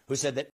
who said that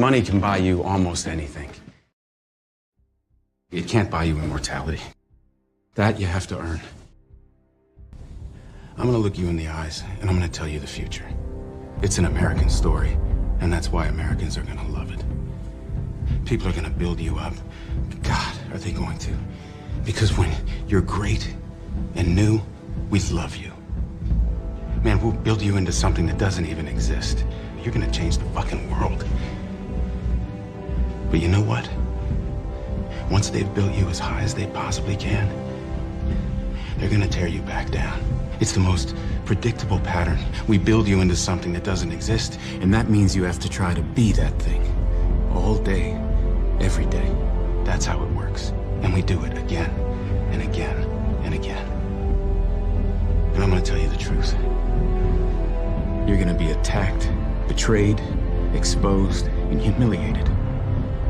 money can buy you almost anything. It can't buy you immortality. That you have to earn. I'm gonna look you in the eyes, and I'm gonna tell you the future. It's an American story, and that's why Americans are gonna love it. People are gonna build you up. God, are they going to? Because when you're great and new, we love you. Man, we'll build you into something that doesn't even exist. You're gonna change the fucking world. But you know what? Once they've built you as high as they possibly can, they're gonna tear you back down. It's the most predictable pattern. We build you into something that doesn't exist, and that means you have to try to be that thing. All day, every day. That's how it works. And we do it again, and again, and again. And I'm gonna tell you the truth. You're gonna be attacked, betrayed, exposed, and humiliated.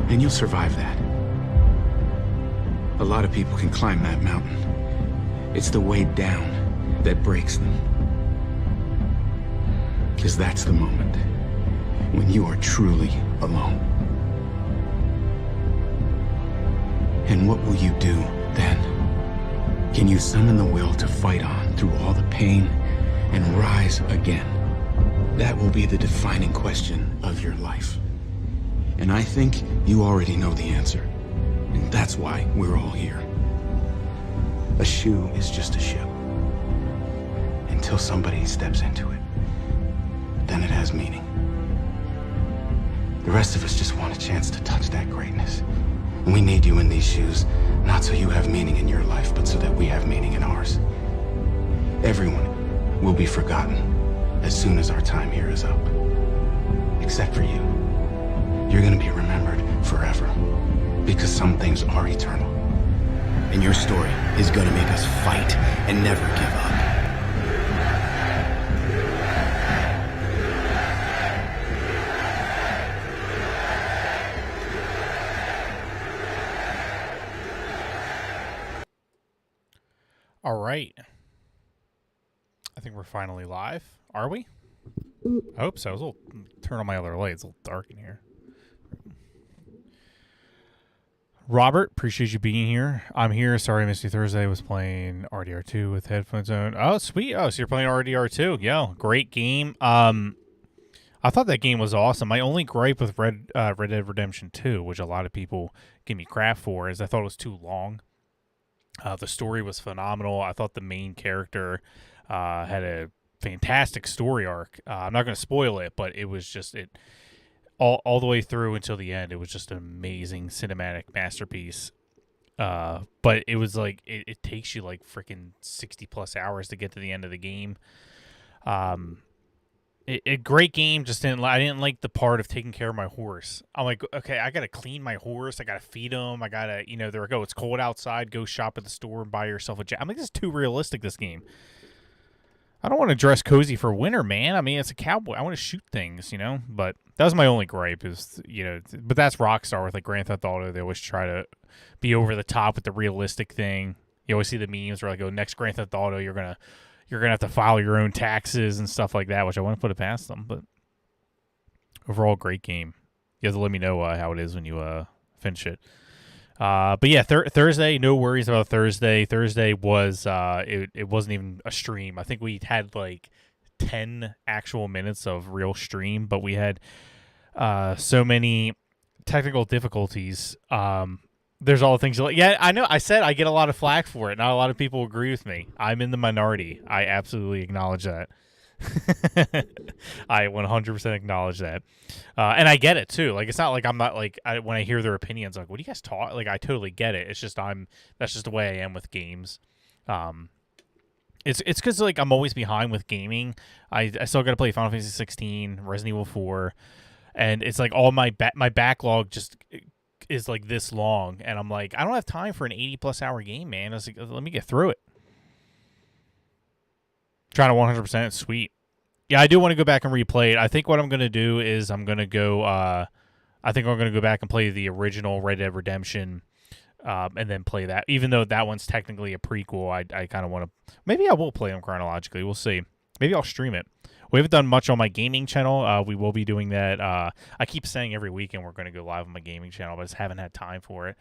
And you'll survive that. A lot of people can climb that mountain. It's the way down that breaks them. Because that's the moment when you are truly alone. And what will you do then? Can you summon the will to fight on through all the pain and rise again? That will be the defining question of your life. And I think you already know the answer. And that's why we're all here. A shoe is just a shoe. Until somebody steps into it. Then it has meaning. The rest of us just want a chance to touch that greatness. And we need you in these shoes, not so you have meaning in your life, but so that we have meaning in ours. Everyone will be forgotten as soon as our time here is up. Except for you. You're gonna be remembered forever. Because some things are eternal. And your story is gonna make us fight and never give up. All right. I think we're finally live. Are we? I hope so. I'll turn on my other light. It's a little dark in here. Robert, appreciate you being here. I'm here. Sorry I missed you Thursday. I was playing RDR2 with headphones on. Oh, sweet. Oh, so you're playing RDR2. Yeah, great game. I thought that game was awesome. My only gripe with Red Dead Redemption 2, which a lot of people give me crap for, is I thought it was too long. The story was phenomenal. I thought the main character had a fantastic story arc. I'm not going to spoil it, but it was just all the way through until the end. It was just an amazing cinematic masterpiece. But it was like it takes you like freaking 60+ hours to get to the end of the game. A great game. I didn't like the part of taking care of my horse. I'm like, okay, I gotta clean my horse. I gotta feed him. I gotta, there we go. It's cold outside. Go shop at the store and buy yourself a jacket. I'm like, this is too realistic. This game. I don't want to dress cozy for winter, man. I mean, it's a cowboy. I want to shoot things, But that was my only gripe is, But that's Rockstar with like Grand Theft Auto. They always try to be over the top with the realistic thing. You always see the memes where like, oh, next Grand Theft Auto, you're gonna have to file your own taxes and stuff like that, which I wouldn't put it past them. But overall, great game. You have to let me know how it is when you finish it. But yeah, Thursday, no worries about Thursday. Thursday was it wasn't even a stream. I think we had like 10 actual minutes of real stream, but we had so many technical difficulties. There's all the things you like. Yeah, I know. I said I get a lot of flack for it. Not a lot of people agree with me. I'm in the minority. I absolutely acknowledge that. I 100% acknowledge that. And I get it too. Like, it's not like I'm not like, when I hear their opinions, like, what do you guys talk? Like, I totally get it. It's just, that's just the way I am with games. It's because like I'm always behind with gaming. I still got to play Final Fantasy 16, Resident Evil 4, and it's like all my backlog just is like this long, and I'm like, I don't have time for an 80+ hour game, man. I was like, let me get through it. Trying to 100%. Sweet. Yeah, I do want to go back and replay it. I think what I'm going to do is I'm going to go back and play the original Red Dead Redemption, and then play that. Even though that one's technically a prequel, I kind of want to... Maybe I will play them chronologically. We'll see. Maybe I'll stream it. We haven't done much on my gaming channel. We will be doing that. I keep saying every weekend we're going to go live on my gaming channel, but I just haven't had time for it.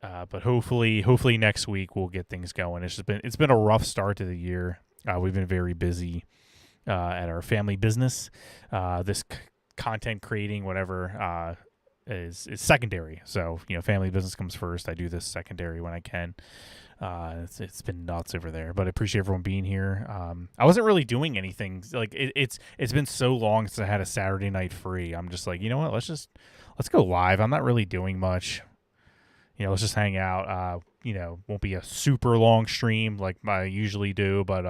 But hopefully next week we'll get things going. It's been a rough start to the year. We've been very busy at our family business. This content creating, whatever, is secondary. So family business comes first. I do this secondary when I can. It's been nuts over there, but I appreciate everyone being here. I wasn't really doing anything. Like it's been so long since I had a Saturday night free. I'm just like, you know what? Let's go live. I'm not really doing much. Let's just hang out. Won't be a super long stream like I usually do, but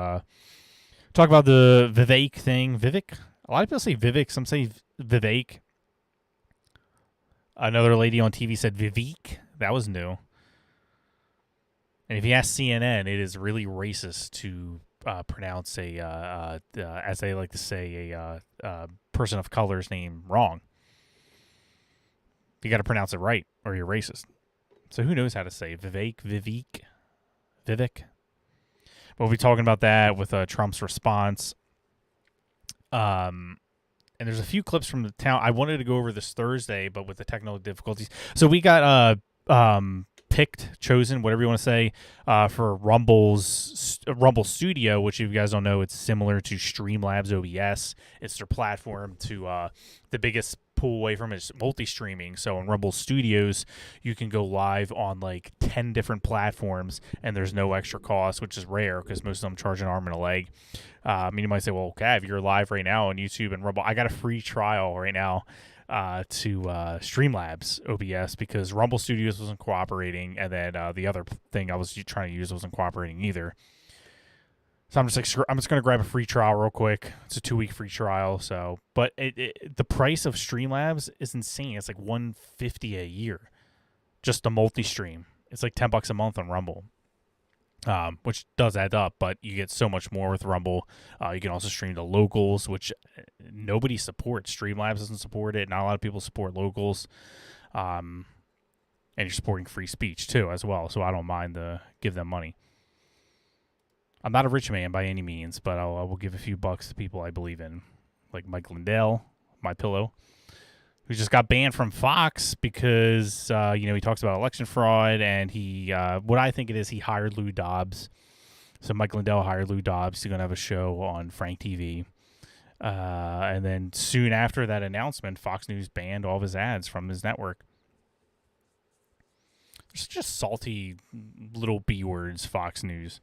talk about the Vivek thing. Vivek. A lot of people say Vivek. Some say Vivek. Another lady on TV said Vivek. That was new. And if you ask CNN, it is really racist to pronounce as they like to say, a person of color's name wrong. You got to pronounce it right, or you're racist. So who knows how to say Vivek. We'll be talking about that with Trump's response. And there's a few clips from the town. I wanted to go over this Thursday, but with the technical difficulties. So we got chosen, whatever you want to say, for Rumble Studio, which if you guys don't know, it's similar to Streamlabs OBS. It's their platform to the biggest pull away from it is multi-streaming. So in Rumble Studios, you can go live on like 10 different platforms, and there's no extra cost, which is rare because most of them charge an arm and a leg. You might say, well, okay, if you're live right now on YouTube and Rumble, I got a free trial right now to Streamlabs OBS because Rumble Studios wasn't cooperating, and then the other thing I was trying to use wasn't cooperating either. So I'm just like, I'm just gonna grab a free trial real quick. It's a 2-week free trial. So, but the price of Streamlabs is insane. It's like $150 a year, just a multi-stream. It's like $10 a month on Rumble, which does add up. But you get so much more with Rumble. You can also stream to locals, which nobody supports. Streamlabs doesn't support it. Not a lot of people support locals. And you're supporting free speech too, as well. So I don't mind to give them money. I'm not a rich man by any means, but I will give a few bucks to people I believe in, like Mike Lindell, My Pillow, who just got banned from Fox because he talks about election fraud, and he what I think it is, he hired Lou Dobbs. So Mike Lindell hired Lou Dobbs. He's gonna have a show on Frank TV, and then soon after that announcement, Fox News banned all of his ads from his network. They're just salty little B words, Fox News.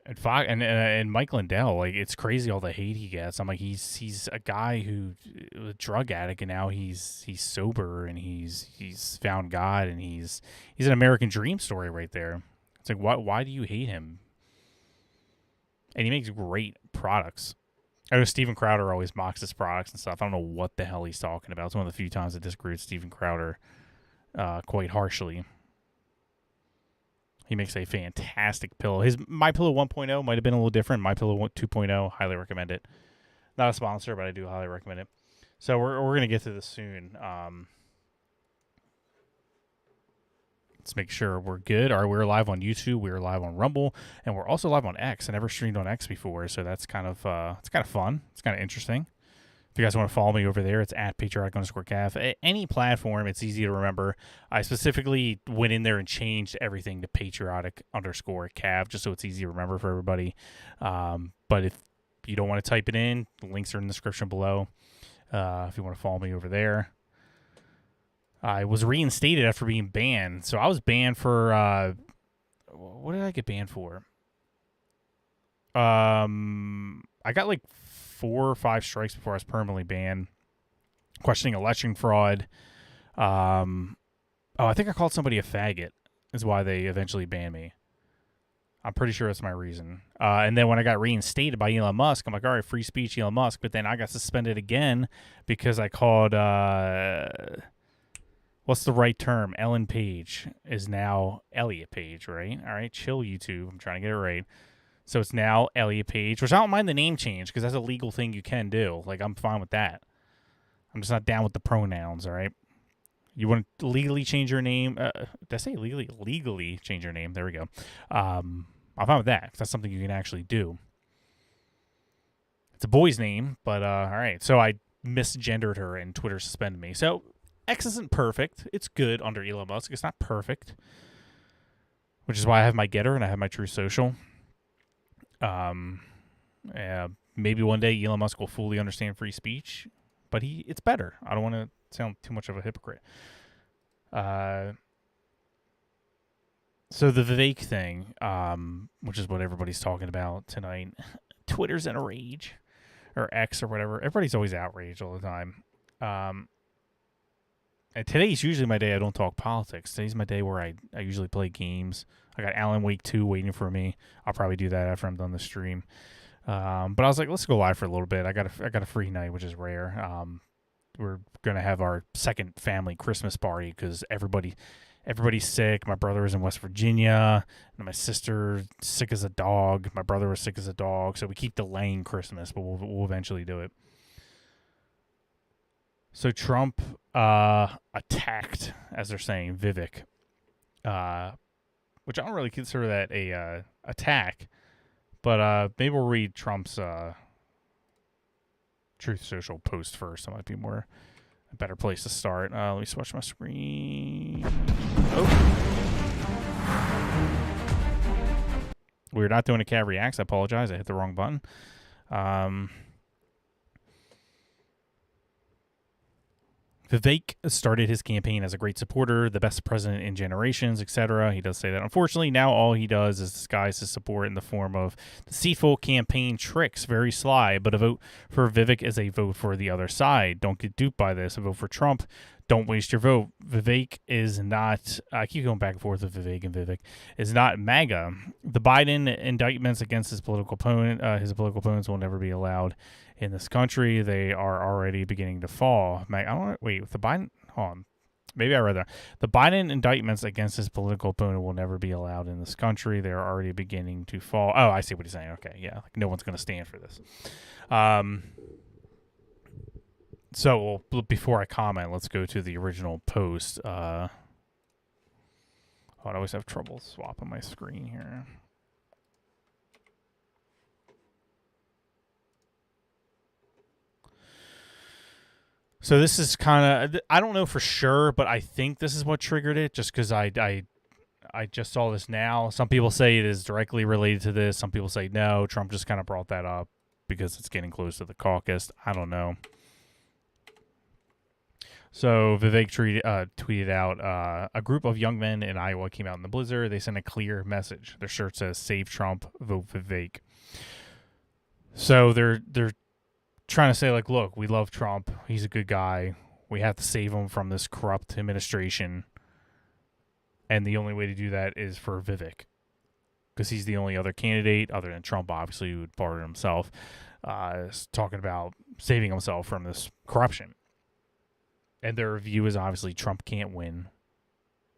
And Mike Lindell, like, it's crazy all the hate he gets. I'm like, he's a guy who a drug addict, and now he's sober, and he's found God, and he's an American dream story right there. It's like, why do you hate him? And he makes great products. I know Steven Crowder always mocks his products and stuff. I don't know what the hell he's talking about. It's one of the few times I disagree with Steven Crowder quite harshly. He makes a fantastic pillow. His My Pillow 1.0 might have been a little different. My Pillow 2.0, highly recommend it. Not a sponsor, but I do highly recommend it. So we're going to get to this soon. Let's make sure we're good. All right, we're live on YouTube. We're live on Rumble, and we're also live on X. I never streamed on X before, so that's kind of fun. It's kind of interesting. If you guys want to follow me over there, it's at Patriotic_Cav. Any platform, it's easy to remember. I specifically went in there and changed everything to Patriotic_Cav, just so it's easy to remember for everybody. But if you don't want to type it in, the links are in the description below. If you want to follow me over there. I was reinstated after being banned. So I was banned for, what did I get banned for? I got like 4 or 5 strikes before I was permanently banned. Questioning election fraud. I think I called somebody a faggot is why they eventually banned me. I'm pretty sure that's my reason. And then when I got reinstated by Elon Musk, I'm like, all right, free speech, Elon Musk. But then I got suspended again because I called, what's the right term? Ellen Page is now Elliot Page, right? All right, chill, YouTube. I'm trying to get it right. So it's now Elliot Page, which I don't mind the name change because that's a legal thing you can do. Like, I'm fine with that. I'm just not down with the pronouns, all right? You want to legally change your name? Did I say legally? Legally change your name. There we go. I'm fine with that because that's something you can actually do. It's a boy's name, but all right. So I misgendered her and Twitter suspended me. So X isn't perfect. It's good under Elon Musk. It's not perfect, which is why I have my Getter and I have my True Social. Maybe one day Elon Musk will fully understand free speech, but it's better. I don't want to sound too much of a hypocrite. So the Vivek thing, which is what everybody's talking about tonight, Twitter's in a rage, or X or whatever. Everybody's always outraged all the time. And today's usually my day I don't talk politics. Today's my day where I usually play games. I got Alan Wake 2 waiting for me. I'll probably do that after I'm done the stream. But I was like, let's go live for a little bit. I got a free night, which is rare. We're gonna have our second family Christmas party because everybody's sick. My brother was in West Virginia, and my sister sick as a dog. My brother was sick as a dog, so we keep delaying Christmas, but we'll eventually do it. So Trump attacked, as they're saying, VIVEK, which I don't really consider that a attack, but maybe we'll read Trump's Truth Social post first. That might be a better place to start. Let me switch my screen. Oh. We're not doing a cat reacts. I apologize. I hit the wrong button. Vivek started his campaign as a great supporter, the best president in generations, etc. He does say that. Unfortunately, now all he does is disguise his support in the form of deceitful campaign tricks. Very sly, but a vote for Vivek is a vote for the other side. Don't get duped by this. A vote for Trump. Don't waste your vote. Vivek is not, I keep going back and forth with Vivek, is not MAGA. The Biden indictments against his political opponents will never be allowed in this country. They are already beginning to fall. With the Biden, hold on. Maybe I read that. The Biden indictments against his political opponent will never be allowed in this country. They are already beginning to fall. Oh, I see what he's saying. Okay, yeah. Like no one's going to stand for this. So before I comment, let's go to the original post. I always have trouble swapping my screen here. So this is kind of, I don't know for sure, but I think this is what triggered it, just because I just saw this now. Some people say it is directly related to this. Some people say no. Trump just kind of brought that up because it's getting close to the caucus. I don't know. So Vivek tweeted out, a group of young men in Iowa came out in the blizzard. They sent a clear message. Their shirt says, "Save Trump, vote Vivek." So they're trying to say, like, look, we love Trump. He's a good guy. We have to save him from this corrupt administration. And the only way to do that is for Vivek, because he's the only other candidate, other than Trump, obviously, who would pardon himself, is talking about saving himself from this corruption. And their view is obviously Trump can't win.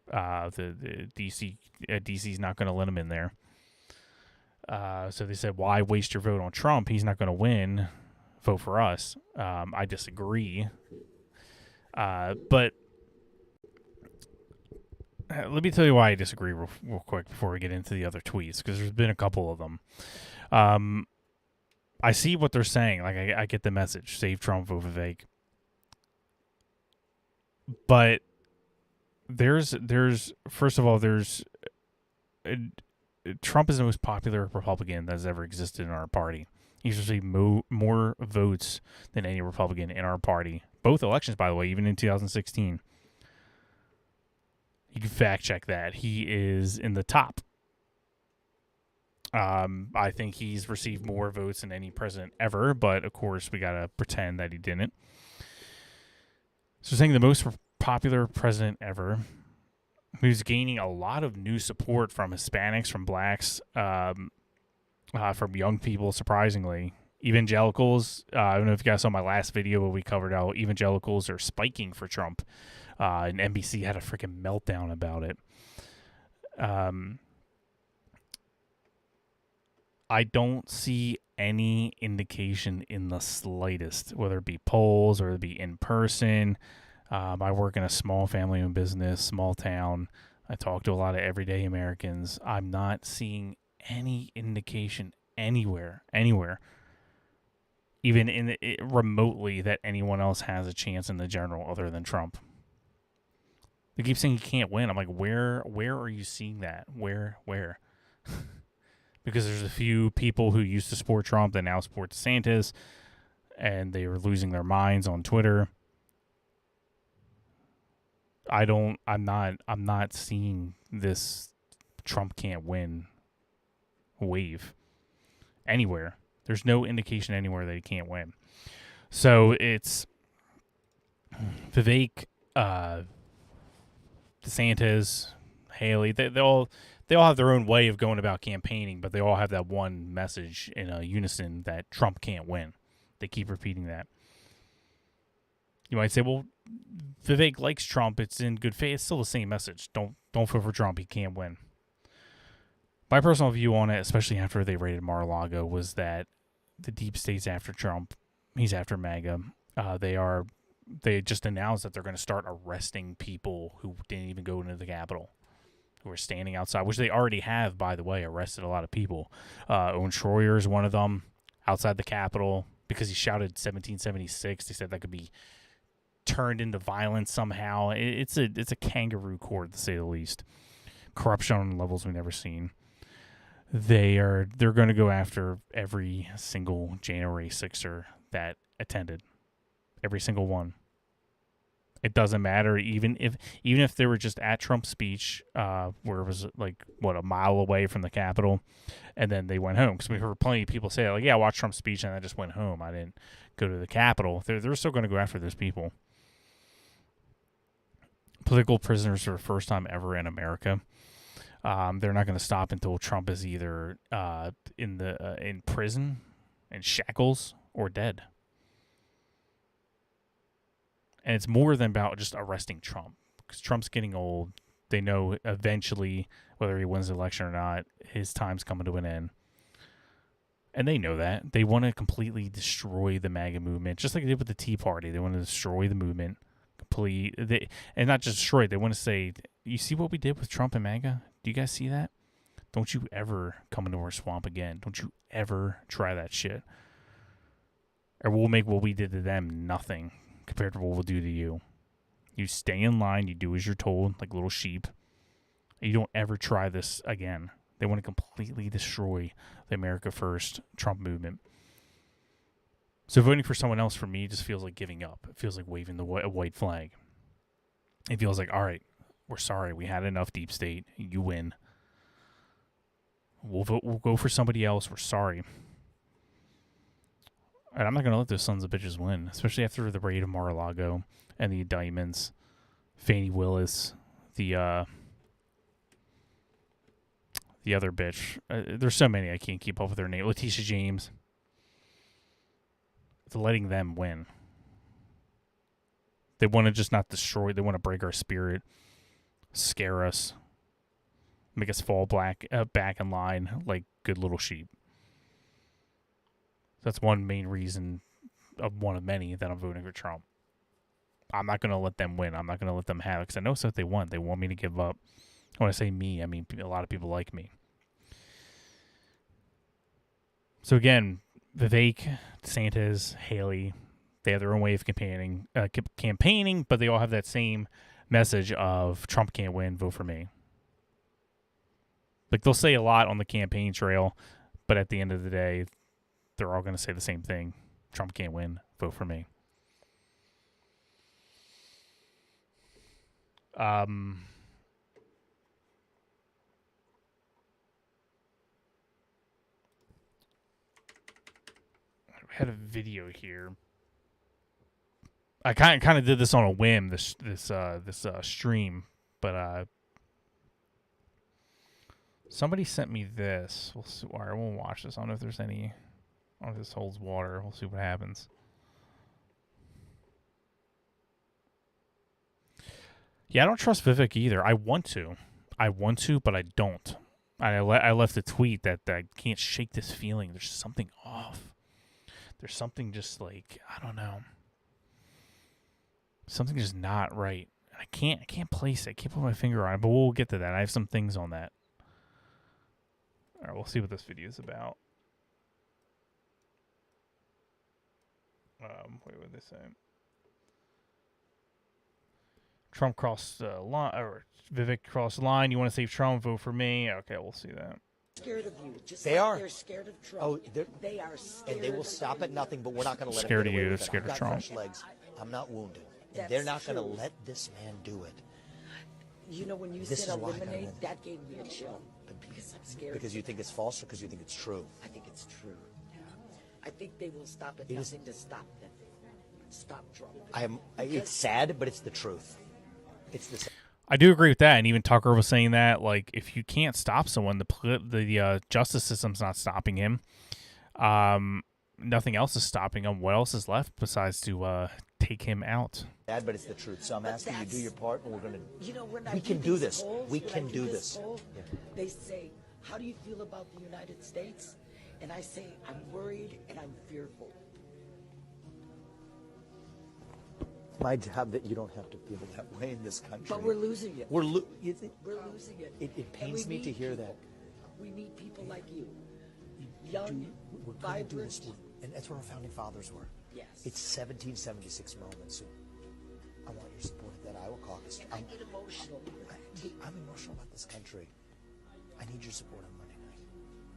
The DC's not going to let him in there. So they said, why waste your vote on Trump? He's not going to win. Vote for us. I disagree. But let me tell you why I disagree real quick before we get into the other tweets, because there's been a couple of them. I see what they're saying. Like, I get the message. Save Trump, vote Vivek. But there's first of all, Trump is the most popular Republican that has ever existed in our party. He's received more votes than any Republican in our party. Both elections, by the way, even in 2016. You can fact check that. He is in the top. I think he's received more votes than any president ever, but of course we got to pretend that he didn't. So saying the most popular president ever, who's gaining a lot of new support from Hispanics, from blacks, from young people, surprisingly. Evangelicals, I don't know if you guys saw my last video where we covered how evangelicals are spiking for Trump. And NBC had a freaking meltdown about it. I don't see any indication in the slightest, whether it be polls or it be in person. I work in a small family-owned business, small town. I talk to a lot of everyday Americans. I'm not seeing any indication anywhere, even remotely, that anyone else has a chance in the general other than Trump. They keep saying he can't win. I'm like, where are you seeing that? Where? Because there's a few people who used to support Trump that now support DeSantis, and they were losing their minds on Twitter. I'm not seeing this Trump can't win wave anywhere. There's no indication anywhere that he can't win. So it's Vivek, DeSantis, Haley. They all have their own way of going about campaigning, but they all have that one message in unison that Trump can't win. They keep repeating that. You might say, well, Vivek likes Trump. It's in good faith. It's still the same message. Don't vote for Trump. He can't win. My personal view on it, especially after they raided Mar-a-Lago, was that the deep state's after Trump. He's after MAGA. They just announced that they're going to start arresting people who didn't even go into the Capitol, who were standing outside, which they already have, by the way, arrested a lot of people. Owen Schroyer is one of them outside the Capitol because he shouted 1776. They said that could be turned into violence somehow. It's a kangaroo court, to say the least. Corruption on levels we've never seen. They're going to go after every single January 6er that attended, every single one. It doesn't matter, even if they were just at Trump's speech, where it was like a mile away from the Capitol, and then they went home. Because we heard plenty of people say, like, yeah, I watched Trump's speech and I just went home. I didn't go to the Capitol. They're still going to go after those people. Political prisoners for the first time ever in America. They're not going to stop until Trump is either in prison, in shackles, or dead. And it's more than about just arresting Trump, because Trump's getting old. They know eventually, whether he wins the election or not, his time's coming to an end. And they know that. They want to completely destroy the MAGA movement, just like they did with the Tea Party. They want to destroy the movement. And not just destroy it. They want to say, you see what we did with Trump and MAGA? Do you guys see that? Don't you ever come into our swamp again. Don't you ever try that shit. Or we'll make what we did to them nothing compared to what we'll do to you. You stay in line. You do as you're told, like little sheep. You don't ever try this again. They want to completely destroy the America First Trump movement. So voting for someone else for me just feels like giving up. It feels like waving the white flag. It feels like, all right, we're sorry. We had enough, deep state. You win. We'll go for somebody else. We're sorry. And I'm not going to let those sons of bitches win, especially after the raid of Mar-a-Lago and the indictments. Fani Willis, the other bitch. There's so many I can't keep up with their name. Letitia James. To letting them win. They want to just not destroy. They want to break our spirit, scare us, make us fall back in line like good little sheep. That's one main reason, of one of many, that I'm voting for Trump. I'm not going to let them win. I'm not going to let them have it, because I know what they want. They want me to give up. When I say me, I mean a lot of people like me. So again, Vivek, DeSantis, Haley, they have their own way of campaigning, but they all have that same message of Trump can't win, vote for me. Like, they'll say a lot on the campaign trail, but at the end of the day, they're all going to say the same thing. Trump can't win, vote for me. Had a video here. I kind of did this on a whim, this stream, but somebody sent me this. We'll see. All right, I won't watch this. I don't know if there's any. I don't know if this holds water. We'll see what happens. Yeah, I don't trust Vivek either. I want to, but I don't. I left a tweet that I can't shake this feeling. There's something off. There's something just like, I don't know. Something just not right. I can't place it. I can't put my finger on it, but we'll get to that. I have some things on that. All right, we'll see what this video is about. Wait, what did they say? Trump crossed the line, or Vivek crossed the line. You want to save Trump? Vote for me. Okay, we'll see that. Scared of you. Just They like are. They're scared of Trump. Oh, they are scared. And they will stop at nothing, but we're not going to let Scared them of get away you, with it. scared I've of got Trump. fresh legs. I'm not wounded. And That's they're not going to true. let this man do it. You know, when you This said is why I gotta eliminate, win. that gave me a chill. Because I'm scared. Because you think it's false or because you think it's true? I think it's true. I think they will stop at It is- nothing to stop them. Stop Trump. It's sad, but it's the truth. It's the. I do agree with that, and even Tucker was saying that, like, if you can't stop someone, the justice system's not stopping him. Nothing else is stopping him. What else is left besides to take him out? Sad, but it's the truth. So I'm asking you to do your part, and we're going to. You know, when We I can do do these this. polls, We when can I do this this. poll, they say, "How do you feel about the United States?" And I say, "I'm worried and I'm fearful." It's my job that you don't have to feel that way in this country. But we're losing it. We're losing We're losing it. It And pains we me to need hear people. that. We need people like you. Young, We're going to do this, vibrant. and that's where our founding fathers were. Yes. It's 1776 moment, so I want your support at that Iowa caucus. I get emotional. I'm emotional about this country. I need your support on Monday night.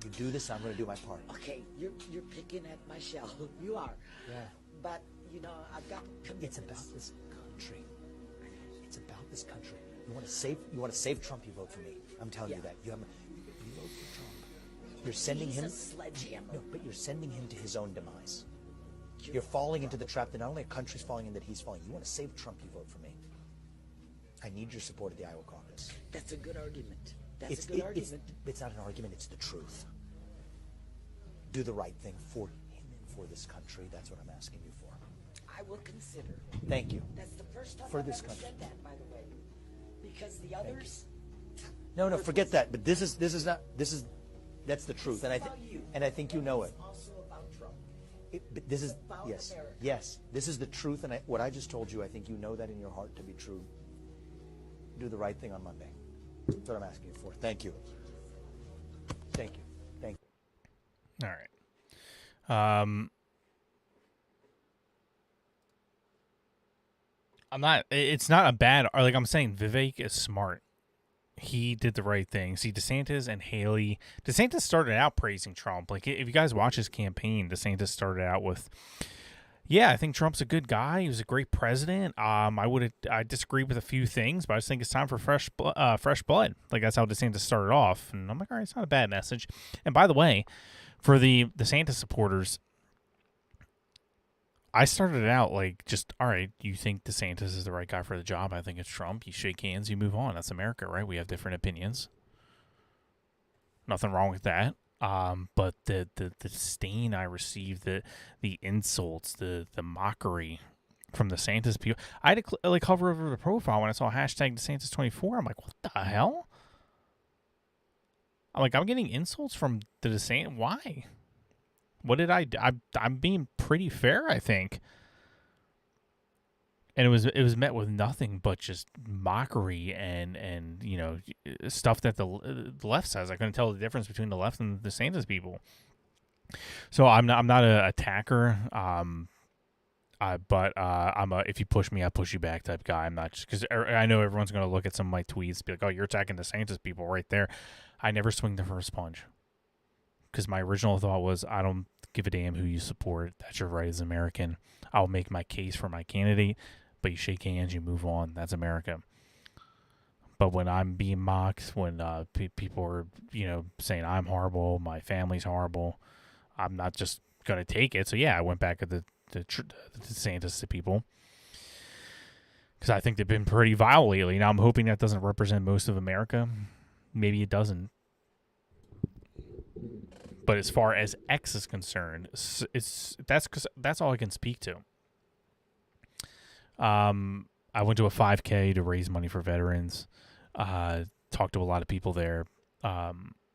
You do this, I'm going to do my part. Okay, you're picking at my shell. You are. Yeah. But you know, I've got It's commitments. about this country. It's about this country. You want to save Trump, you vote for me. I'm telling you Yeah. that. You vote for Trump. You're sending He's him a sledgehammer. No, but you're sending him to his own demise. You're falling into the trap that not only a country's falling in, that he's falling. You want to save Trump, you vote for me. I need your support at the Iowa caucus. That's a good argument. That's It's, a good it- argument. it's not an argument, it's the truth. Do the right thing for him and for this country. That's what I'm asking you for. I will consider. Thank you. That's the first time For I've this ever country. said that, by the way. Because the others, No, forget that. But that's the truth. And I think you know it. also about Trump. But this is About yes, America. yes. This is the truth, and what I just told you, I think you know that in your heart to be true. Do the right thing on Monday. That's what I'm asking you for. Thank you. Thank you. Thank you. All right. I'm not. It's not a bad. Or like I'm saying, Vivek is smart. He did the right thing. See, DeSantis and Haley. DeSantis started out praising Trump. Like, if you guys watch his campaign, DeSantis started out with, "Yeah, I think Trump's a good guy. He was a great president. I disagree with a few things, but I just think it's time for fresh blood." Like, that's how DeSantis started off, and I'm like, all right, it's not a bad message. And by the way, for the DeSantis supporters, I started out like, just, all right, you think DeSantis is the right guy for the job. I think it's Trump. You shake hands, you move on. That's America, right? We have different opinions. Nothing wrong with that. But the disdain I received, the insults, the mockery from the DeSantis people. I had to like hover over the profile when I saw hashtag DeSantis24. I'm like, what the hell? I'm getting insults from the DeSantis. Why? What did I do? I'm being pretty fair, I think. And it was met with nothing but just mockery and you know, stuff that the left says. I couldn't tell the difference between the left and the DeSantis people. So I'm not an attacker. But I'm a if you push me, I push you back type guy. I'm not just because I know everyone's gonna look at some of my tweets, be like, "Oh, you're attacking DeSantis people right there." I never swing the first punch. Because my original thought was, I don't give a damn who you support. That's your right as an American. I'll make my case for my candidate, but you shake hands, you move on. That's America. But when I'm being mocked, when people are, you know, saying I'm horrible, my family's horrible, I'm not just gonna take it. So yeah, I went back at the DeSantis people because I think they've been pretty vile lately. Now I'm hoping that doesn't represent most of America. Maybe it doesn't. But as far as X is concerned, that's all I can speak to. I went to a 5K to raise money for veterans. Talked to a lot of people there.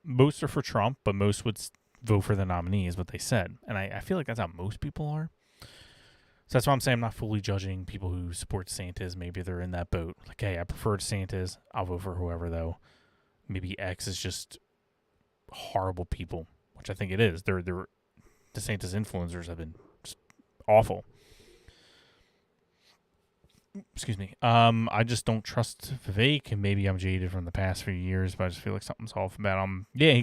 Most are for Trump, but most would vote for the nominee, is what they said. And I feel like that's how most people are. So that's why I'm saying I'm not fully judging people who support DeSantis. Maybe they're in that boat. Like, hey, I prefer DeSantis. I'll vote for whoever, though. Maybe X is just horrible people, which I think it is. They're DeSantis influencers have been just awful. excuse me. I just don't trust Vivek, and maybe I'm jaded from the past few years, but I just feel like something's off about him. Yeah,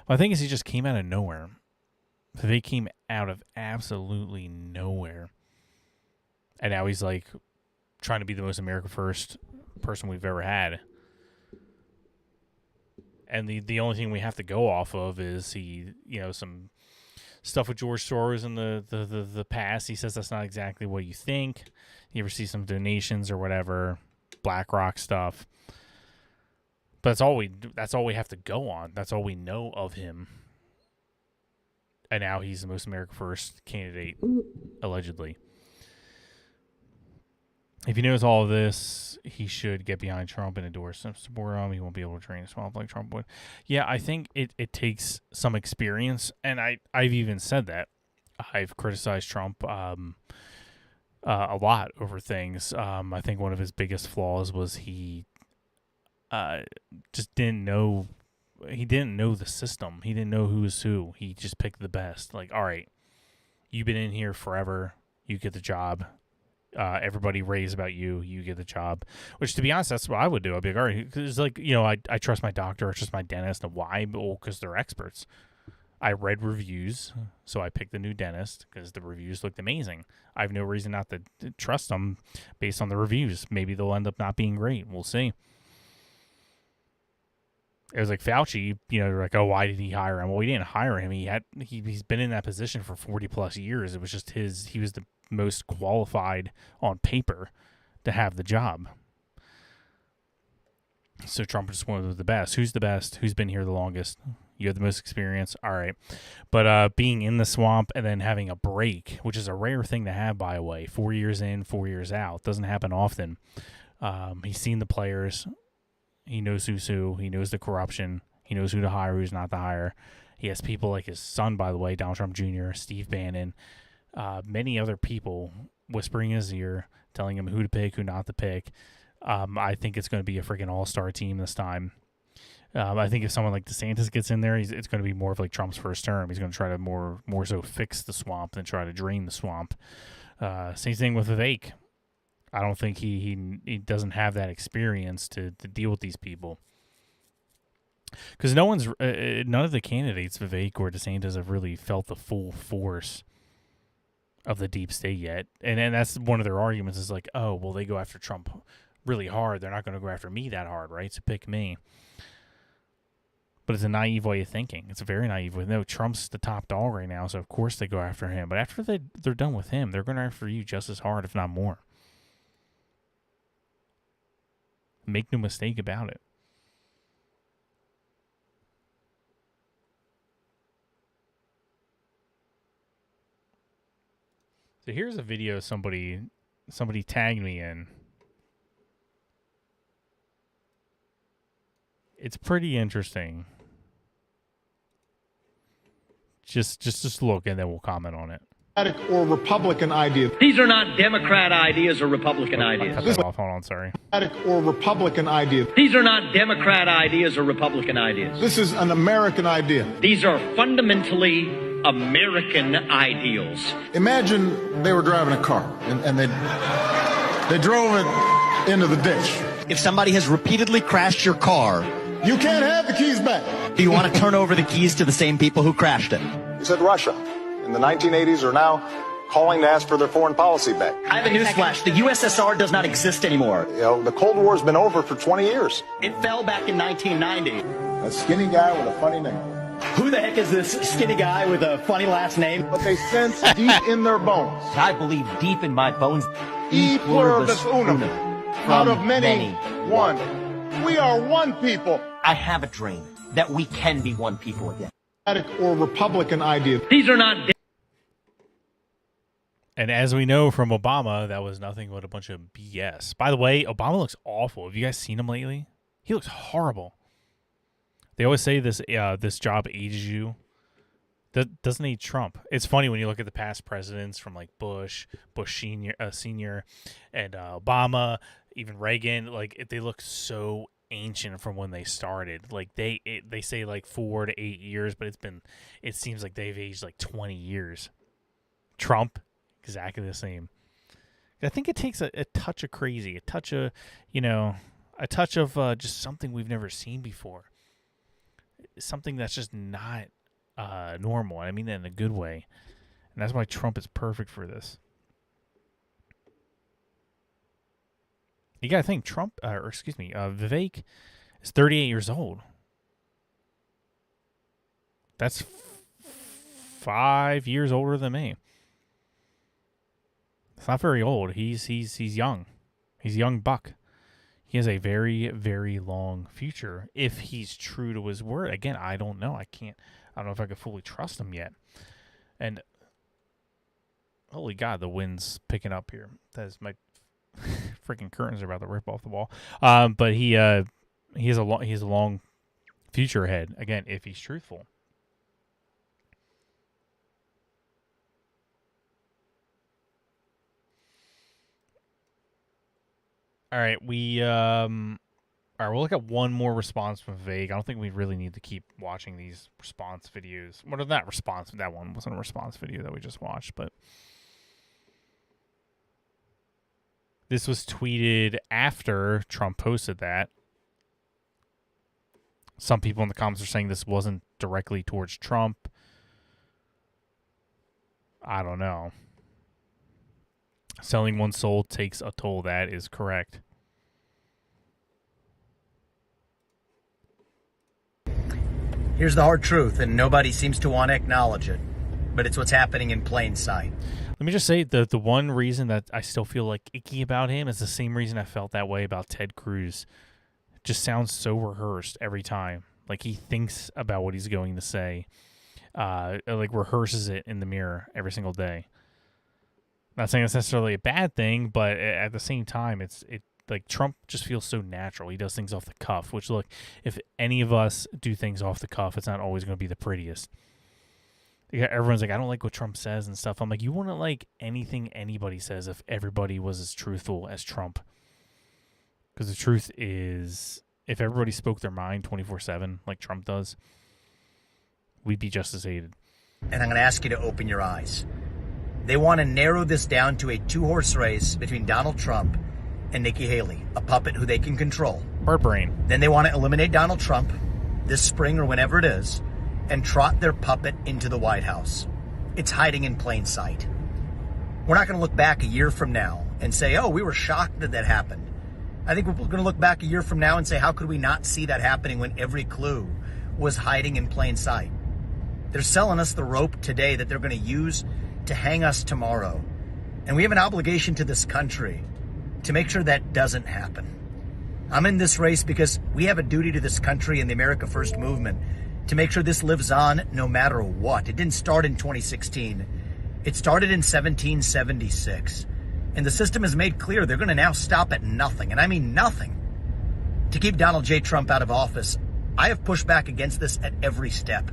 my thing is he just came out of nowhere. Vivek came out of absolutely nowhere, and now he's like trying to be the most America First person we've ever had. And the only thing we have to go off of is some stuff with George Soros in the past. He says that's not exactly what you think. You ever see some donations or whatever, BlackRock stuff. But that's all we have to go on. That's all we know of him. And now he's the most America First candidate, allegedly. If he knows all of this, he should get behind Trump and endorse him. Support him. He won't be able to drain a swamp like Trump would. Yeah, I think it takes some experience, and I've even said that. I've criticized Trump a lot over things. I think one of his biggest flaws was he just didn't know. He didn't know the system. He didn't know who was who. He just picked the best. Like, all right, you've been in here forever. You get the job. Everybody raves about you. You get the job. Which, to be honest, that's what I would do. I'd be like, all right, because I trust my doctor. I trust my dentist. And why? Well, because they're experts. I read reviews, so I picked the new dentist because the reviews looked amazing. I have no reason not to trust them based on the reviews. Maybe they'll end up not being great. We'll see. It was like Fauci, they're like, oh, why did he hire him? Well, he didn't hire him. He's been in that position for 40 plus years. It was just he was the most qualified on paper to have the job. So Trump just wanted the best. Who's the best? Who's been here the longest? You have the most experience. All right. But being in the swamp and then having a break, which is a rare thing to have, by the way, 4 years in, 4 years out, doesn't happen often. He's seen the players. He knows who's who. He knows the corruption. He knows who to hire, who's not to hire. He has people like his son, by the way, Donald Trump Jr., Steve Bannon, many other people whispering in his ear, telling him who to pick, who not to pick. I think it's going to be a freaking all-star team this time. I think if someone like DeSantis gets in there, it's going to be more of like Trump's first term. He's going to try to more so fix the swamp than try to drain the swamp. Same thing with Vivek. I don't think he doesn't have that experience to deal with these people. Because none of the candidates, Vivek or DeSantis, have really felt the full force of the deep state yet. And that's one of their arguments is like, oh, well, they go after Trump really hard. They're not going to go after me that hard, right? So pick me. But it's a naive way of thinking. It's a very naive way. No, Trump's the top dog right now, so of course they go after him. But after they're done with him, they're going after you just as hard, if not more. Make no mistake about it. So here's a video somebody tagged me in. It's pretty interesting. Just look and then we'll comment on it. Or Republican ideas. These are not Democrat ideas or Republican ideas. Cut that off. Hold on, sorry. Or Republican ideas. These are not Democrat ideas or Republican ideas. This is an American idea. These are fundamentally American ideals. Imagine they were driving a car and they drove it into the ditch. If somebody has repeatedly crashed your car, you can't have the keys back. Do you want to turn over the keys to the same people who crashed it? You said Russia in the 1980s are now calling to ask for their foreign policy back. I have a newsflash. The USSR does not exist anymore. The Cold War's been over for 20 years. It fell back in 1990. A skinny guy with a funny name. Who the heck is this skinny guy with a funny last name? But they sense deep in their bones. I believe deep in my bones. E pluribus unum. Out of many, one. We are one people. I have a dream that we can be one people again. Or Republican ideas. These are not. And as we know from Obama, that was nothing but a bunch of BS. By the way, Obama looks awful. Have you guys seen him lately? He looks horrible. They always say this job ages you. That doesn't age Trump. It's funny when you look at the past presidents from like Bush senior, and Obama, even Reagan. Like they look so ancient from when they started. Like they say like 4 to 8 years, but it seems like they've aged like 20 years. Trump, exactly the same. I think it takes a touch of crazy, a touch of, a touch of just something we've never seen before. Something that's just not normal. I mean that in a good way. And that's why Trump is perfect for this. You got to think Vivek is 38 years old. That's 5 years older than me. It's not very old. He's young. He's a young buck. He has a very, very long future if he's true to his word. Again, I don't know. I don't know if I could fully trust him yet. And holy God, the wind's picking up here. That's my freaking curtains are about to rip off the wall. But he has a long future ahead. Again, if he's truthful. All right, we'll look at one more response from Vivek. I don't think we really need to keep watching these response videos. What that response? That one wasn't a response video that we just watched, but this was tweeted after Trump posted that. Some people in the comments are saying this wasn't directly towards Trump. I don't know. Selling one's soul takes a toll. That is correct. Here's the hard truth, and nobody seems to want to acknowledge it, but it's what's happening in plain sight. Let me just say the one reason that I still feel like icky about him is the same reason I felt that way about Ted Cruz. It just sounds so rehearsed every time. Like he thinks about what he's going to say. Like rehearses it in the mirror every single day. Not saying it's necessarily a bad thing, but at the same time, it like Trump just feels so natural. He does things off the cuff, which look, if any of us do things off the cuff, it's not always going to be the prettiest. Everyone's like, I don't like what Trump says and stuff. I'm like, you wouldn't like anything anybody says if everybody was as truthful as Trump. Because the truth is, if everybody spoke their mind 24/7 like Trump does, we'd be just as hated. And I'm going to ask you to open your eyes. They want to narrow this down to a two-horse race between Donald Trump and Nikki Haley, a puppet who they can control. Bird brain. Then they want to eliminate Donald Trump this spring or whenever it is and trot their puppet into the White House. It's hiding in plain sight. We're not going to look back a year from now and say, oh, we were shocked that that happened. I think we're going to look back a year from now and say, how could we not see that happening when every clue was hiding in plain sight? They're selling us the rope today that they're going to use to hang us tomorrow. And we have an obligation to this country to make sure that doesn't happen. I'm in this race because we have a duty to this country and the America First movement to make sure this lives on no matter what. It didn't start in 2016. It started in 1776. And the system has made clear they're going to now stop at nothing, and I mean nothing, to keep Donald J. Trump out of office. I have pushed back against this at every step.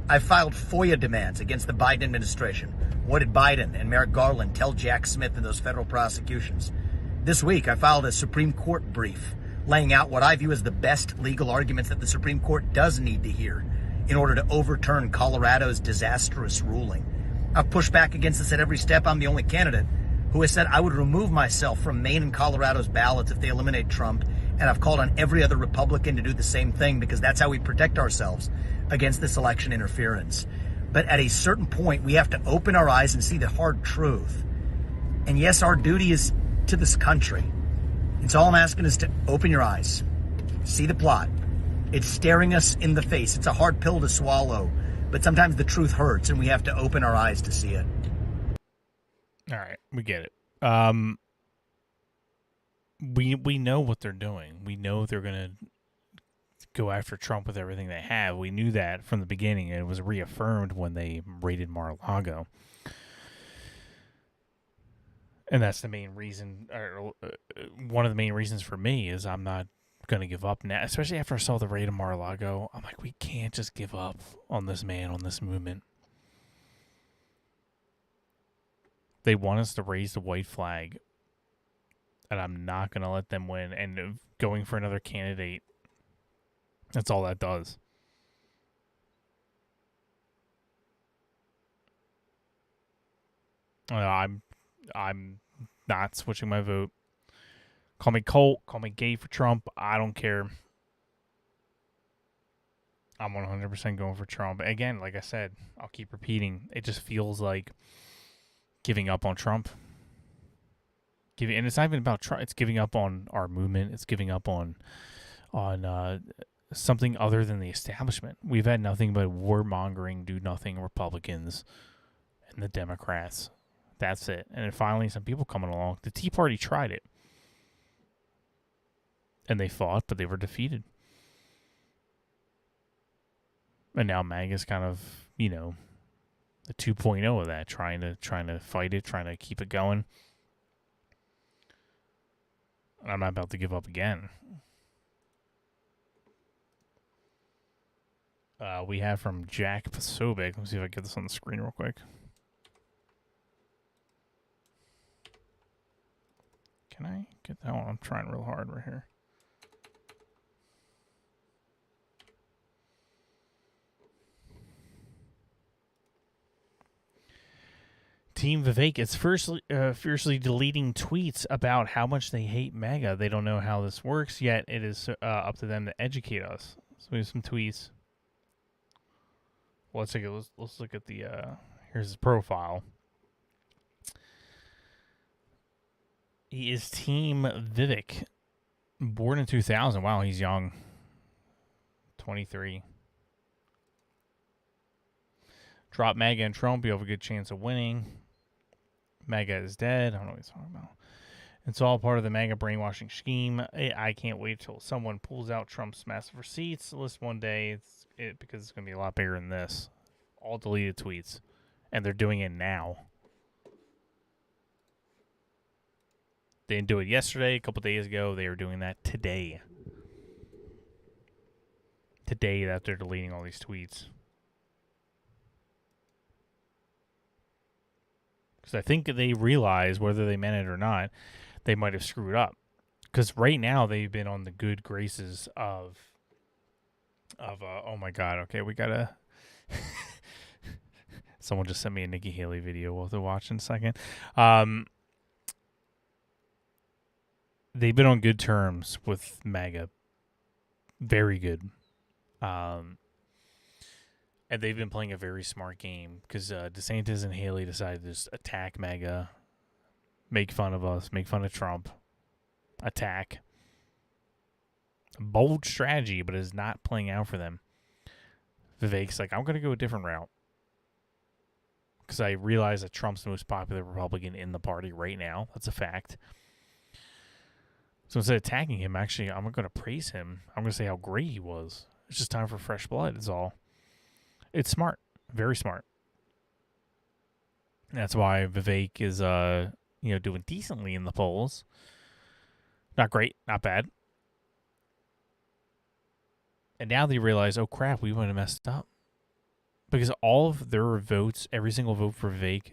I've filed FOIA demands against the Biden administration. What did Biden and Merrick Garland tell Jack Smith in those federal prosecutions? This week, I filed a Supreme Court brief laying out what I view as the best legal arguments that the Supreme Court does need to hear in order to overturn Colorado's disastrous ruling. I've pushed back against this at every step. I'm the only candidate who has said I would remove myself from Maine and Colorado's ballots if they eliminate Trump, and I've called on every other Republican to do the same thing because that's how we protect ourselves against this election interference. But at a certain point, we have to open our eyes and see the hard truth. And yes, our duty is to this country. And so all I'm asking is to open your eyes, see the plot. It's staring us in the face. It's a hard pill to swallow, but sometimes the truth hurts, and we have to open our eyes to see it. All right, we get it. We know what they're doing. We know they're going to go after Trump with everything they have. We knew that from the beginning, and it was reaffirmed when they raided Mar-a-Lago. And that's the main reason, or one of the main reasons for me is I'm not going to give up now, especially after I saw the raid of Mar-a-Lago. I'm like, we can't just give up on this man, on this movement. They want us to raise the white flag, and I'm not going to let them win. And going for another candidate, that's all that does. I'm Not switching my vote. Call me Colt. Call me gay for Trump. I don't care. I'm 100% going for Trump. Again, like I said, I'll keep repeating. It just feels like giving up on Trump. And it's not even about Trump. It's giving up on our movement. It's giving up on something other than the establishment. We've had nothing but warmongering, do-nothing Republicans and the Democrats. That's it. And then finally, some people coming along. The Tea Party tried it. And they fought, but they were defeated. And now MAGA's kind of, the 2.0 of that, trying to fight it, trying to keep it going. I'm not about to give up again. We have from Jack Pasobic. Let's see if I can get this on the screen real quick. Can I get that one? I'm trying real hard right here. Team Vivek is fiercely deleting tweets about how much they hate MAGA. They don't know how this works yet. It is up to them to educate us. So we have some tweets. Well, let's look at the here's his profile. He is Team Vivek, born in 2000. Wow, he's young. 23. Drop MAGA and Trump. You have a good chance of winning. MAGA is dead. I don't know what he's talking about. It's all part of the MAGA brainwashing scheme. I can't wait till someone pulls out Trump's massive receipts list one day. Because it's going to be a lot bigger than this. All deleted tweets. And they're doing it now. They didn't do it yesterday, a couple days ago. They are doing that today. Today that they're deleting all these tweets. Because I think they realize, whether they meant it or not, they might have screwed up. Because right now they've been on the good graces of oh my God, okay, we gotta. Someone just sent me a Nikki Haley video we'll have to watch in a second. They've been on good terms with MAGA. Very good. And they've been playing a very smart game because DeSantis and Haley decided to just attack MAGA, make fun of us, make fun of Trump, attack. Bold strategy, but it's not playing out for them. Vivek's like, I'm going to go a different route because I realize that Trump's the most popular Republican in the party right now. That's a fact. So instead of attacking him, actually, I'm going to praise him. I'm going to say how great he was. It's just time for fresh blood, is all. It's smart. Very smart. That's why Vivek is, doing decently in the polls. Not great, not bad. And now they realize, oh crap, we would have messed up. Because all of their votes, every single vote for Vivek,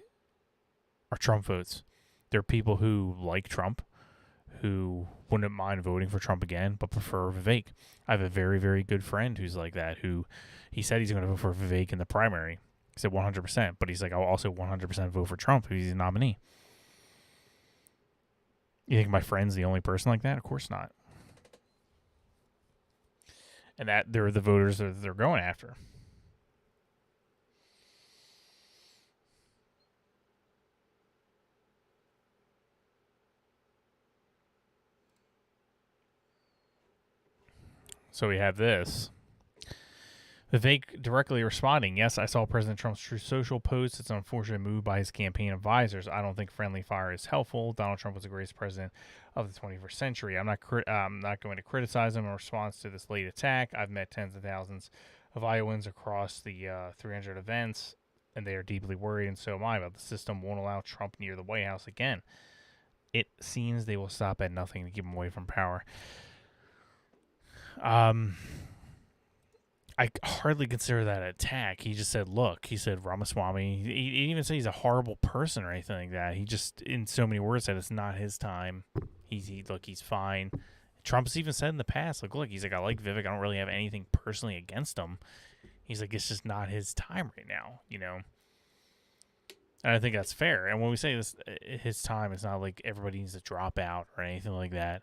are Trump votes. They're people who like Trump, who wouldn't mind voting for Trump again, but prefer Vivek. I have a very, very good friend who's like that, who he said he's going to vote for Vivek in the primary. He said 100%, but he's like, I'll also 100% vote for Trump if he's the nominee. You think my friend's the only person like that? Of course not. And that they're the voters that they're going after. So we have this. Vivek directly responding, yes, I saw President Trump's Truth Social post. It's an unfortunate move by his campaign advisors. I don't think friendly fire is helpful. Donald Trump was the greatest president of the 21st century. I'm not going to criticize him in response to this late attack. I've met tens of thousands of Iowans across the 300 events, and they are deeply worried, and so am I, about the system won't allow Trump near the White House again. It seems they will stop at nothing to keep him away from power. I hardly consider that an attack. He just said, look, he said Ramaswamy. He didn't even say he's a horrible person or anything like that. He just, in so many words, said it's not his time. He's fine. Trump's even said in the past, look, he's like, I like Vivek. I don't really have anything personally against him. He's like, it's just not his time right now, And I think that's fair. And when we say this, his time, it's not like everybody needs to drop out or anything like that.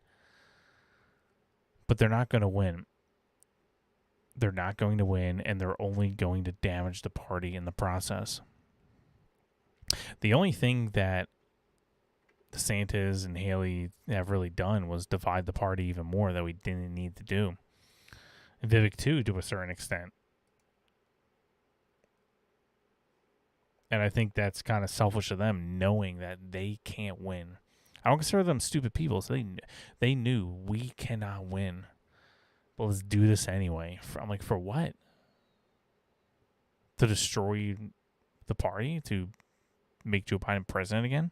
But they're not going to win. They're not going to win, and they're only going to damage the party in the process. The only thing that DeSantis and Haley have really done was divide the party even more that we didn't need to do. And Vivek, too, to a certain extent. And I think that's kind of selfish of them, knowing that they can't win. I don't consider them stupid people. So they knew we cannot win. But let's do this anyway. I'm like, for what? To destroy the party? To make Joe Biden president again?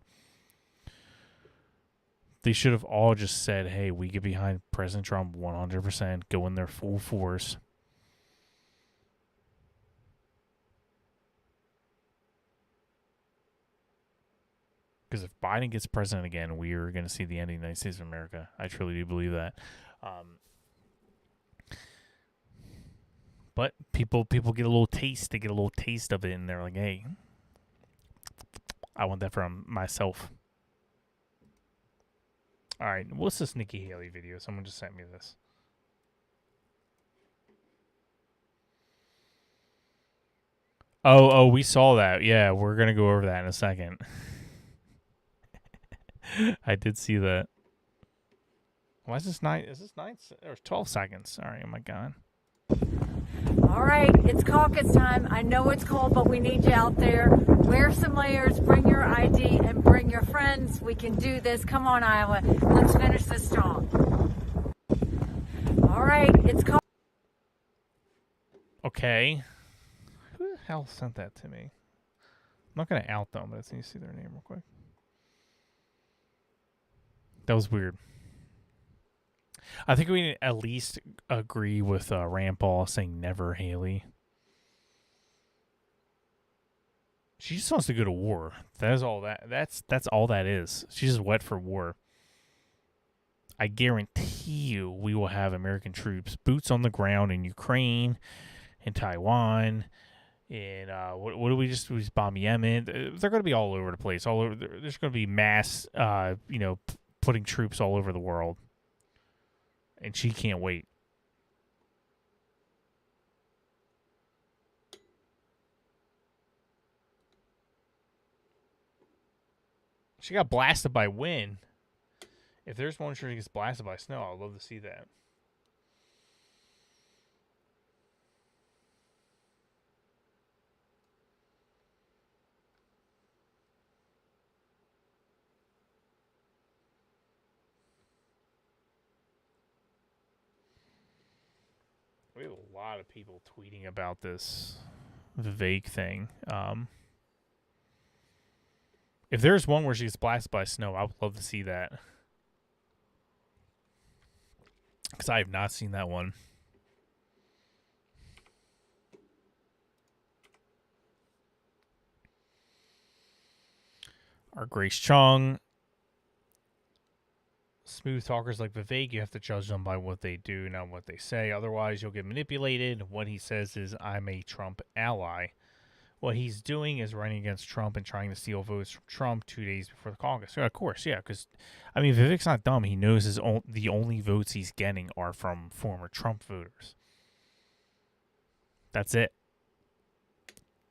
They should have all just said, hey, we get behind President Trump 100%, go in there full force. Because if Biden gets president again, we are going to see the end of the United States of America. I truly do believe that. But people get a little taste. They get a little taste of it, and they're like, hey, I want that for myself. All right, what's this Nikki Haley video? Someone just sent me this. Oh, we saw that. Yeah, we're going to go over that in a second. I did see that. Why is this 9? Is this 9 or 12 seconds? All right, oh my God. All right, it's caucus time. I know it's cold, but we need you out there. Wear some layers, bring your ID, and bring your friends. We can do this. Come on, Iowa. Let's finish this strong. All right, it's caucus. Okay. Who the hell sent that to me? I'm not going to out them, but I just need to see their name real quick. That was weird. I think we at least agree with Rand Paul saying never Haley. She just wants to go to war. That is all that. That's all that is. She's just wet for war. I guarantee you we will have American troops, boots on the ground in Ukraine, in Taiwan, in what do we just bomb Yemen? They're going to be all over the place. All over. There's going to be mass, putting troops all over the world. And she can't wait. She got blasted by wind. If there's one sure she gets blasted by snow, I'd love to see that. We have a lot of people tweeting about this VIVEK thing. If there's one where she's blasted by snow, I would love to see that. Because I have not seen that one. Our Grace Chung. Smooth talkers like Vivek, you have to judge them by what they do, not what they say. Otherwise, you'll get manipulated. What he says is, I'm a Trump ally. What he's doing is running against Trump and trying to steal votes from Trump 2 days before the caucus. Yeah, of course, yeah, because, I mean, Vivek's not dumb. He knows the only votes he's getting are from former Trump voters. That's it.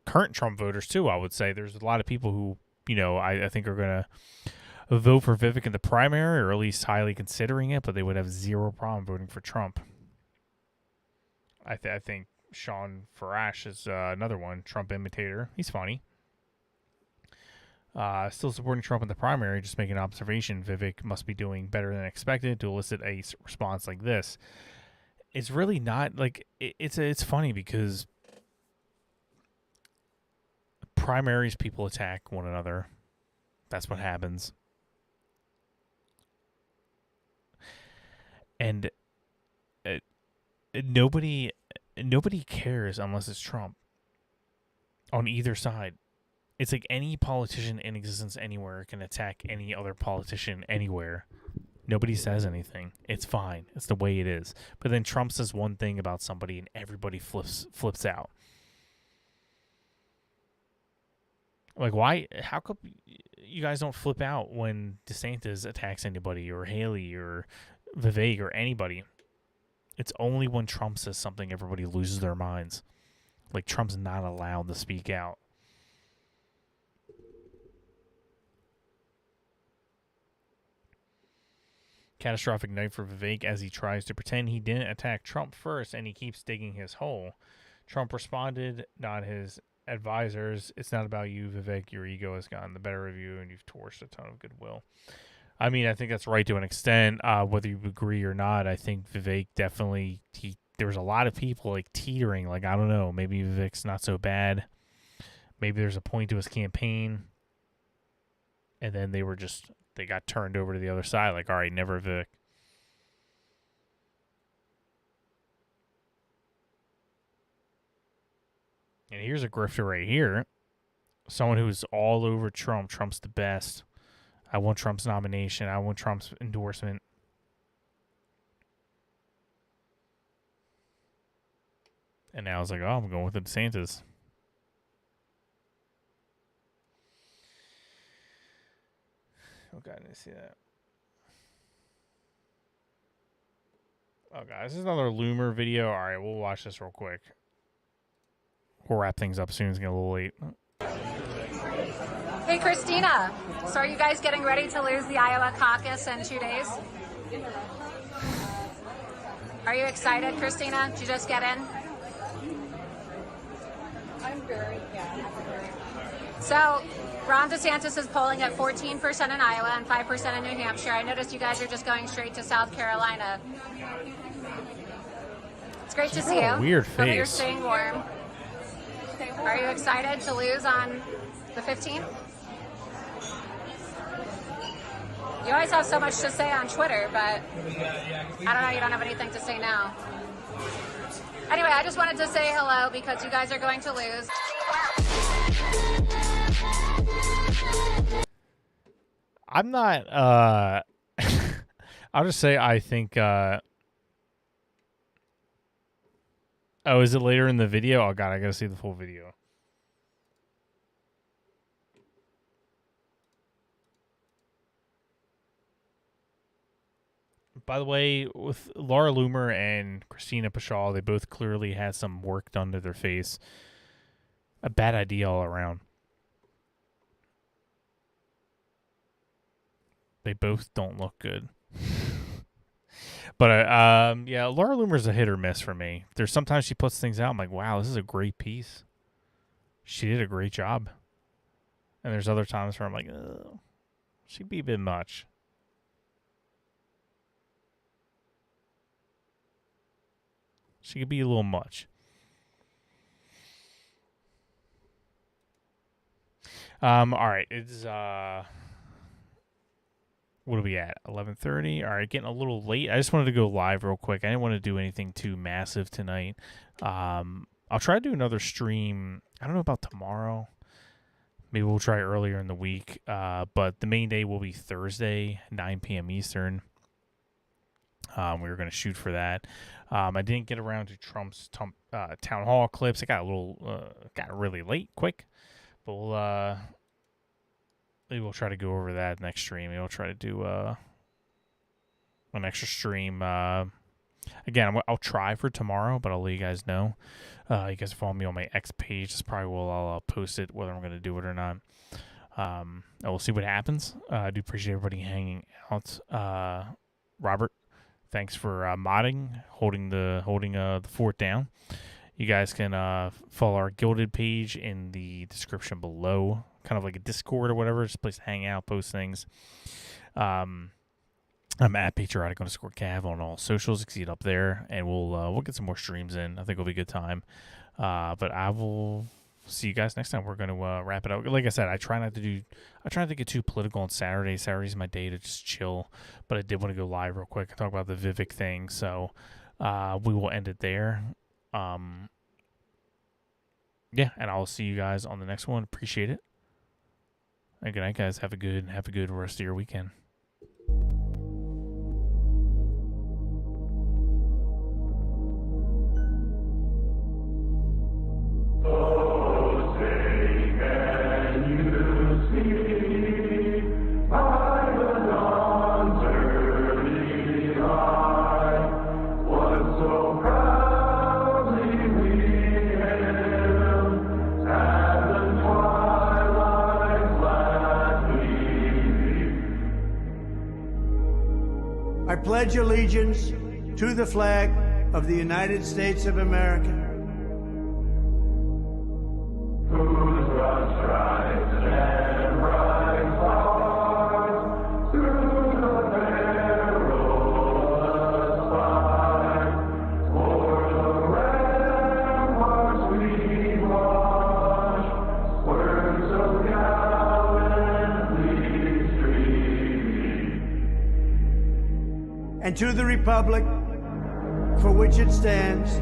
Current Trump voters, too, I would say. There's a lot of people who, I think are going to vote for Vivek in the primary, or at least highly considering it, but they would have zero problem voting for Trump. I think Sean Farash is another one, Trump imitator. He's funny. Still supporting Trump in the primary, just making an observation. Vivek must be doing better than expected to elicit a response like this. It's really not like it's funny because primaries, people attack one another. That's what happens. And nobody cares unless it's Trump on either side. It's like any politician in existence anywhere can attack any other politician anywhere. Nobody says anything. It's fine. It's the way it is. But then Trump says one thing about somebody and everybody flips out. Like, why? How come you guys don't flip out when DeSantis attacks anybody, or Haley, or Vivek, or anybody? It's only when Trump says something everybody loses their minds. Like, Trump's not allowed to speak out. Catastrophic night for Vivek as he tries to pretend he didn't attack Trump first and he keeps digging his hole. Trump responded, not his advisors. It's not about you, Vivek. Your ego has gotten the better of you and you've torched a ton of goodwill. I mean, I think that's right to an extent. Whether you agree or not, I think Vivek definitely, there was a lot of people like teetering. Like, I don't know, maybe Vivek's not so bad. Maybe there's a point to his campaign. And then they got turned over to the other side. Like, all right, never Vivek. And here's a grifter right here. Someone who's all over Trump. Trump's the best. I want Trump's nomination. I want Trump's endorsement. And now I was like, oh, I'm going with the DeSantis. Okay, I didn't see that. Oh, guys, this is another Loomer video. All right, we'll watch this real quick. We'll wrap things up soon. It's getting a little late. Hey, Christina. So are you guys getting ready to lose the Iowa caucus in 2 days? Are you excited, Christina? Did you just get in? I'm very. So Ron DeSantis is polling at 14% in Iowa and 5% in New Hampshire. I noticed you guys are just going straight to South Carolina. It's great to see you. Weird Hope you're face. staying warm. Are you excited to lose on the 15th? You always have so much to say on Twitter, but I don't know, you don't have anything to say now. Anyway, I just wanted to say hello because you guys are going to lose. I'm not, I'll just say I think, oh, is it later in the video? Oh, God, I gotta see the full video. By the way, with Laura Loomer and Christina Pashaw, they both clearly had some work done to their face. A bad idea all around. They both don't look good. But, yeah, Laura Loomer's a hit or miss for me. There's sometimes she puts things out, I'm like, wow, this is a great piece. She did a great job. And there's other times where I'm like, oh, she'd be a bit much. She could be a little much. All right, it's what are we at? 11:30. All right, getting a little late. I just wanted to go live real quick. I didn't want to do anything too massive tonight. I'll try to do another stream. I don't know about tomorrow. Maybe we'll try earlier in the week. But the main day will be Thursday, 9 p.m. Eastern. We were going to shoot for that. I didn't get around to Trump's town hall clips. It got a little, got really late, quick. But maybe we'll try to go over that next stream. Maybe we'll try to do an extra stream. Again, I'll try for tomorrow, but I'll let you guys know. You guys follow me on my X page. That's probably where I'll post it, whether I'm going to do it or not. We'll see what happens. I do appreciate everybody hanging out. Robert, thanks for modding, holding the fort down. You guys can follow our Gilded page in the description below, kind of like a Discord or whatever. Just a place to hang out, post things. I'm at Patriotic _Cav on all socials. You can see it up there, and we'll get some more streams in. I think it'll be a good time. But I will see you guys next time. We're going to wrap it up. Like I said, I try not to get too political on Saturday. Saturday's my day to just chill. But I did want to go live real quick and talk about the VIVEK thing. So we will end it there. Yeah, and I'll see you guys on the next one. Appreciate it. And good night, guys. Have a good rest of your weekend. Oh, say can you pledge allegiance to the flag of the United States of America. And to the republic for which it stands,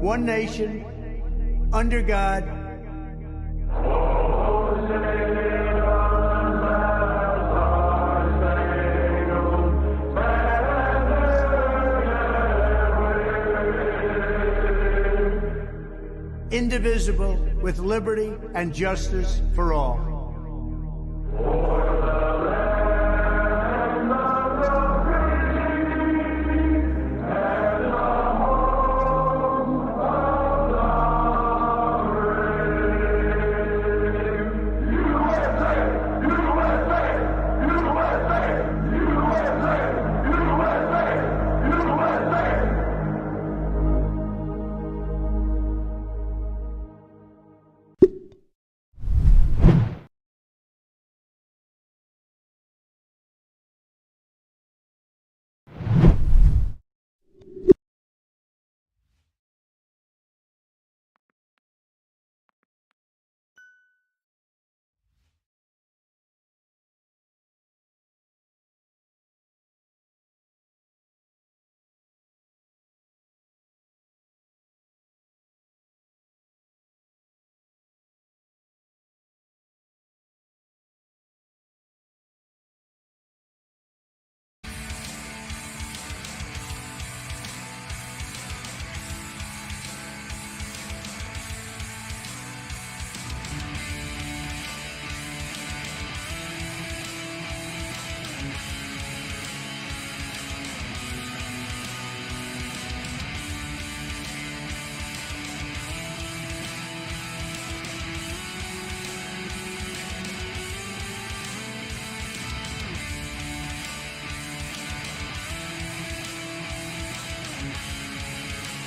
one nation, under God, indivisible, with liberty and justice for all.